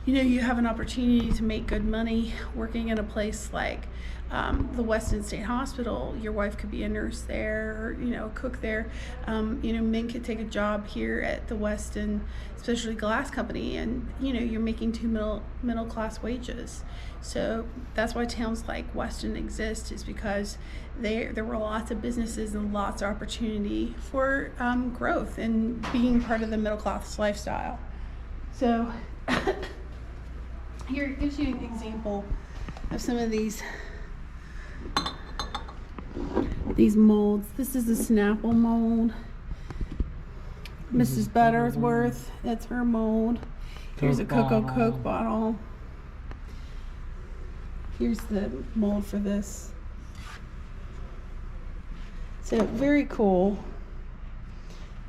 you have an opportunity to make good money working in a place like the Weston State Hospital. Your wife could be a nurse there, or a cook there. Men could take a job here at the Weston Specialty Glass Company, and you're making two middle class wages. So that's why towns like Weston exist, is because there were lots of businesses and lots of opportunity for growth and being part of the middle class lifestyle. So here it gives you an example of some of these molds. This is a Snapple mold. Mrs. Butterworth, that's her mold. Here's a Coke bottle. Here's the mold for this. So very cool.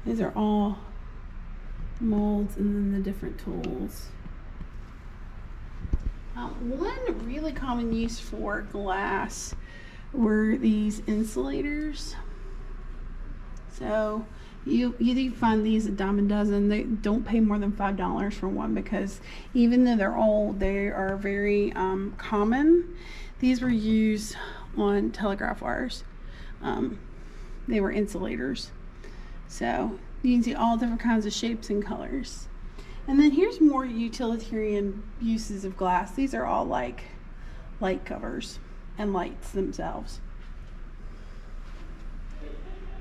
These are all molds and then the different tools. One really common use for glass were these insulators. So you do find these a dime a dozen. They don't pay more than $5 for one, because even though they're old, they are very common. These were used on telegraph wires. They were insulators. So you can see all different kinds of shapes and colors. And then here's more utilitarian uses of glass. These are all like light covers and lights themselves.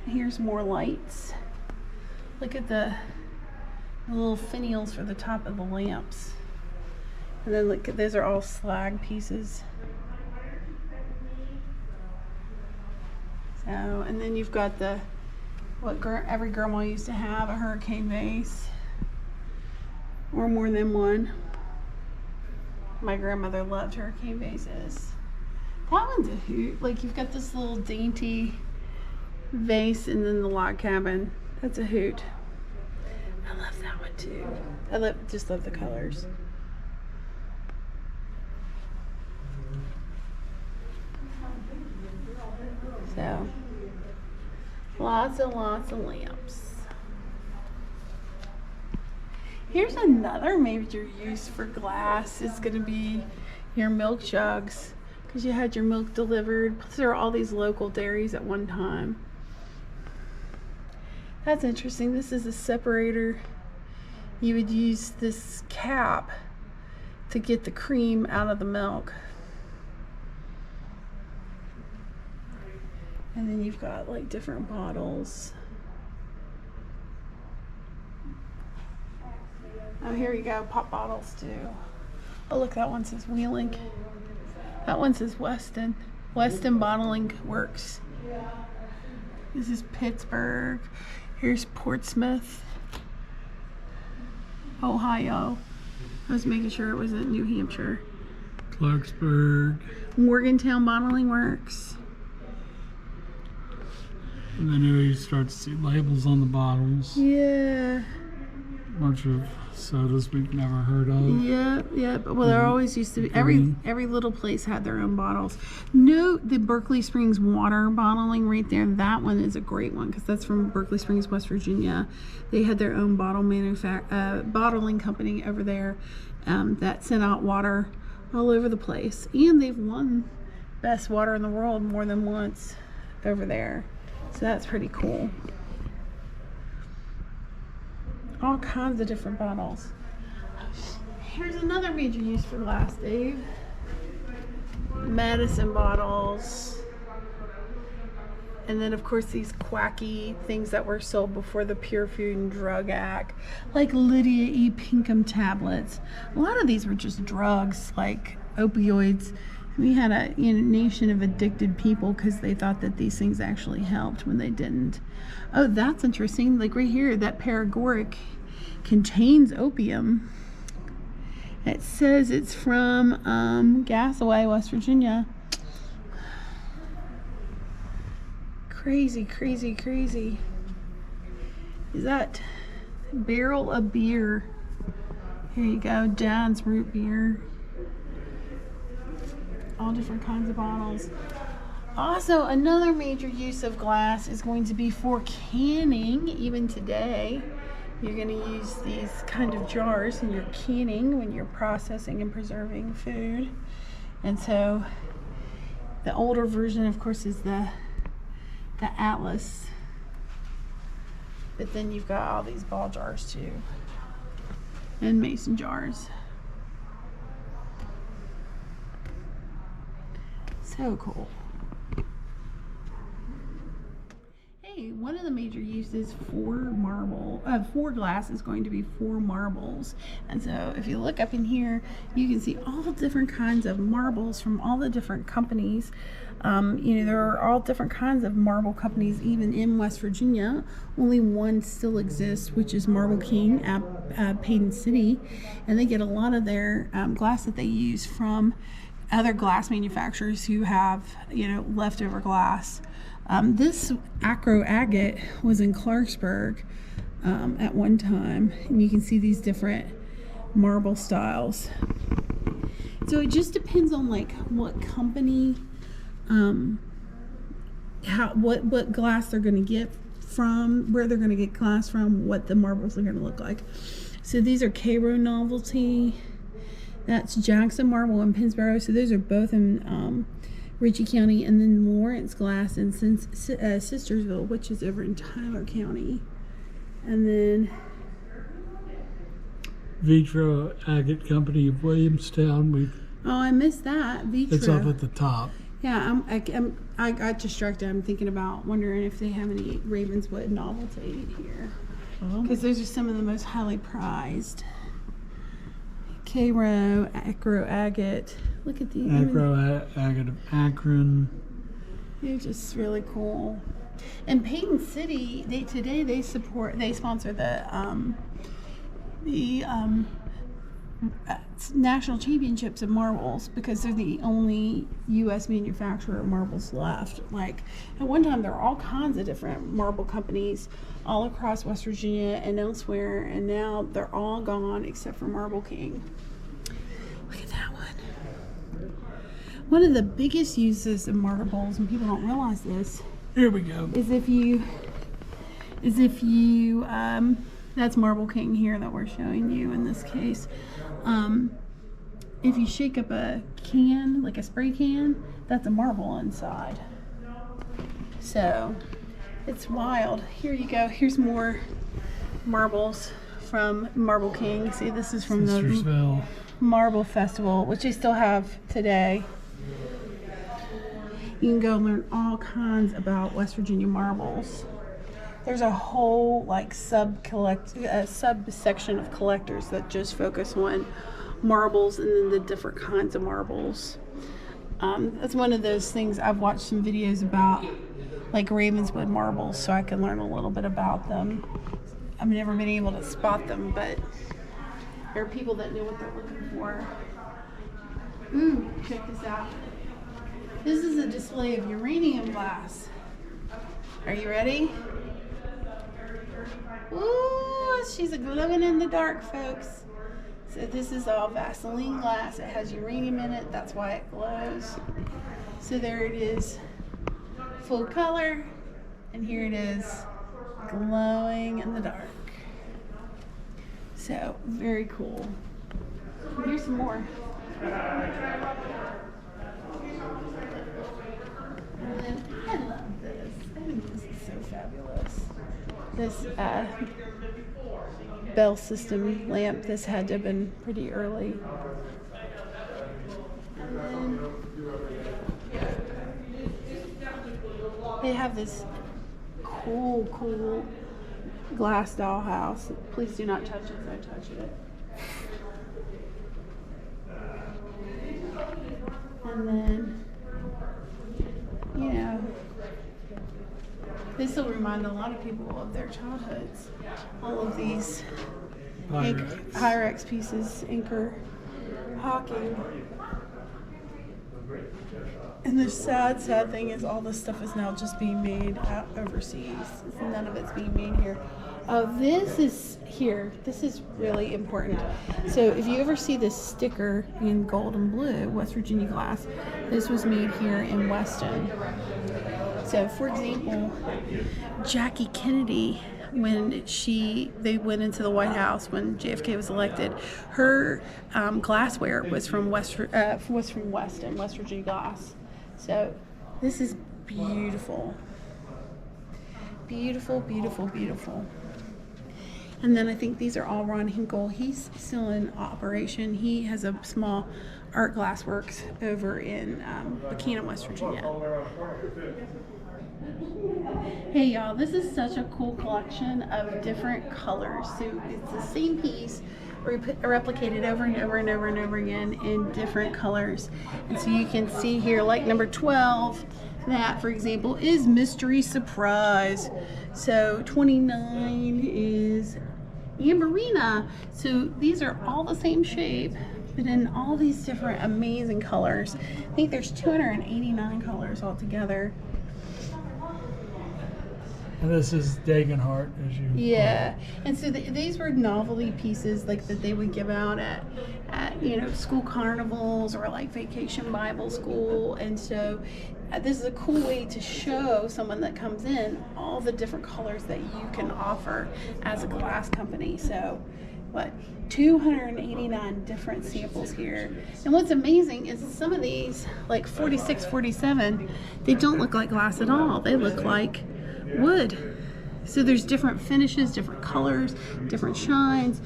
Here's more lights. Look at the little finials for the top of the lamps. And then look, those are all slag pieces. So, and then you've got what every grandma used to have, a hurricane vase. Or more than one. My grandmother loved hurricane vases. That one's a hoot. Like, you've got this little dainty vase and then the log cabin. That's a hoot. I love that one too. Just love the colors. So, lots and lots of lamps. Here's another major use for glass. It's going to be your milk jugs, because you had your milk delivered. Plus there are all these local dairies at one time. That's interesting. This is a separator. You would use this cap to get the cream out of the milk. And then you've got like different bottles. Oh, here you go, pop bottles too. Oh look, that one says Wheeling. That one says Weston. Weston Bottling Works. This is Pittsburgh. Here's Portsmouth, Ohio. I was making sure it was in New Hampshire. Clarksburg. Morgantown Bottling Works. And then here you start to see labels on the bottles. Yeah. Bunch of sodas we've never heard of. Yeah. Well, there always used to be. Every little place had their own bottles. Note the Berkeley Springs water bottling right there. That one is a great one, because that's from Berkeley Springs, West Virginia. They had their own bottling company over there that sent out water all over the place, and they've won best water in the world more than once over there. So that's pretty cool. All kinds of different bottles. Here's another major use for glass, Dave. Medicine bottles. And then, of course, these quacky things that were sold before the Pure Food and Drug Act, like Lydia E. Pinkham tablets. A lot of these were just drugs, like opioids. We had a nation of addicted people because they thought that these things actually helped when they didn't. Oh, that's interesting. Like right here, that paregoric contains opium. It says it's from Gasaway, West Virginia. Crazy. Is that barrel of beer? Here you go, Dad's root beer. All different kinds of bottles. Also, another major use of glass is going to be for canning, even today. you're going to use these kind of jars in your canning when you're processing and preserving food. And so the older version, of course, is the Atlas. But then you've got all these ball jars too, and mason jars. So cool. Hey, one of the major uses for glass is going to be for marbles. And so if you look up in here, you can see all different kinds of marbles from all the different companies. You know, there are all different kinds of marble companies, even in West Virginia. Only one still exists, which is Marble King at Payton City. And they get a lot of their glass that they use from other glass manufacturers who have, you know, leftover glass. This acro agate was in Clarksburg at one time, and you can see these different marble styles. So it just depends on like what company, what glass they're going to get from, where they're going to get glass from, what the marbles are going to look like. So these are Cairo Novelty. That's Jackson Marble in Pennsboro. So those are both in Ritchie County, and then Lawrence Glass in Sistersville, which is over in Tyler County. And then Vitro Agate Company of Williamstown. I missed that. Vitro. It's up at the top. Yeah, I got distracted. I'm thinking about wondering if they have any Ravenswood Novelty here, because those are some of the most highly prized. Cairo, Acro Agate. Look at these. Acro Agate of Akron. They're just really cool. And Payton City, they sponsor the national championships of marbles, because they're the only U.S. manufacturer of marbles left. Like at one time, there were all kinds of different marble companies all across West Virginia and elsewhere, and now they're all gone except for Marble King. Look at that one. One of the biggest uses of marbles, and people don't realize this, here we go, is if you that's Marble King here that we're showing you in this case. If you shake up a can, like a spray can, that's a marble inside. So it's wild. Here you go. Here's more marbles from Marble King. See, this is from the Marble Festival, which they still have today. You can go learn all kinds about West Virginia marbles. There's a whole like subsection of collectors that just focus on marbles and then the different kinds of marbles. That's one of those things. I've watched some videos about like Ravenswood marbles, so I can learn a little bit about them. I've never been able to spot them, but there are people that know what they're looking for. Ooh, check this out. This is a display of uranium glass. Are you ready? Ooh, she's a glowing in the dark, folks. So this is all Vaseline glass. It has uranium in it. That's why it glows. So there it is, full color, and here it is, glowing in the dark. So very cool. Here's some more. And then I love this. I think this is so fabulous. This Bell System lamp. This had to have been pretty early. And then they have this cool glass dollhouse. Please do not touch it if I touch it. And then, you know, this will remind a lot of people of their childhoods. All of these Pyrex pieces, Anchor, Hawking. And the sad thing is all this stuff is now just being made out overseas. None of it's being made here. This is here. This is really important. So if you ever see this sticker in gold and blue, West Virginia glass, this was made here in Weston. So for example, Jackie Kennedy when they went into the White House when JFK was elected. Her glassware was from Weston, West Virginia glass. So this is beautiful. Beautiful, beautiful, beautiful. And then I think these are all Ron Hinkle. He's still in operation. He has a small art glass works over in Buchanan, West Virginia. Hey y'all, this is such a cool collection of different colors. So it's the same piece replicated over and over and over and over again in different colors. And so you can see here, like number 12, that, for example, is Mystery Surprise. So 29 is Amberina. So these are all the same shape, but in all these different amazing colors. I think there's 289 colors altogether. And this is Dagenhart, as you yeah. And so these were novelty pieces like that they would give out at school carnivals or like Vacation Bible School. And so this is a cool way to show someone that comes in all the different colors that you can offer as a glass company. So 289 different samples here. And what's amazing is some of these, like 46, 47, they don't look like glass at all. They look like wood. So there's different finishes, different colors, different shines,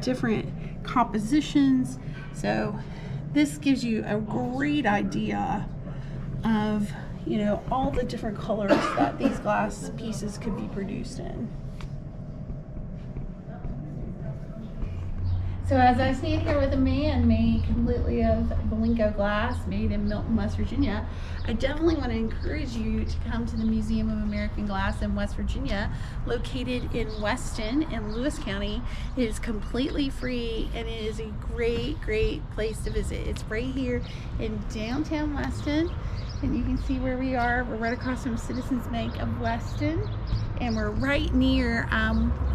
different compositions. So this gives you a great idea of all the different colors that these glass pieces could be produced in. So as I stand here with a man made completely of Blendo glass, made in Milton, West Virginia, I definitely want to encourage you to come to the Museum of American Glass in West Virginia, located in Weston in Lewis County. It is completely free and it is a great, great place to visit. It's right here in downtown Weston, and you can see where we are. We're right across from Citizens Bank of Weston, and we're right near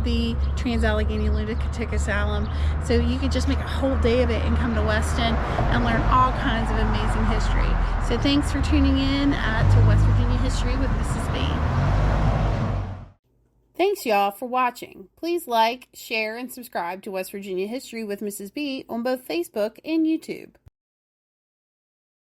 the Trans-Allegheny Lunatic Asylum. So you could just make a whole day of it and come to Weston and learn all kinds of amazing history. So thanks for tuning in to West Virginia History with Mrs. B. Thanks y'all for watching. Please like, share, and subscribe to West Virginia History with Mrs. B on both Facebook and YouTube.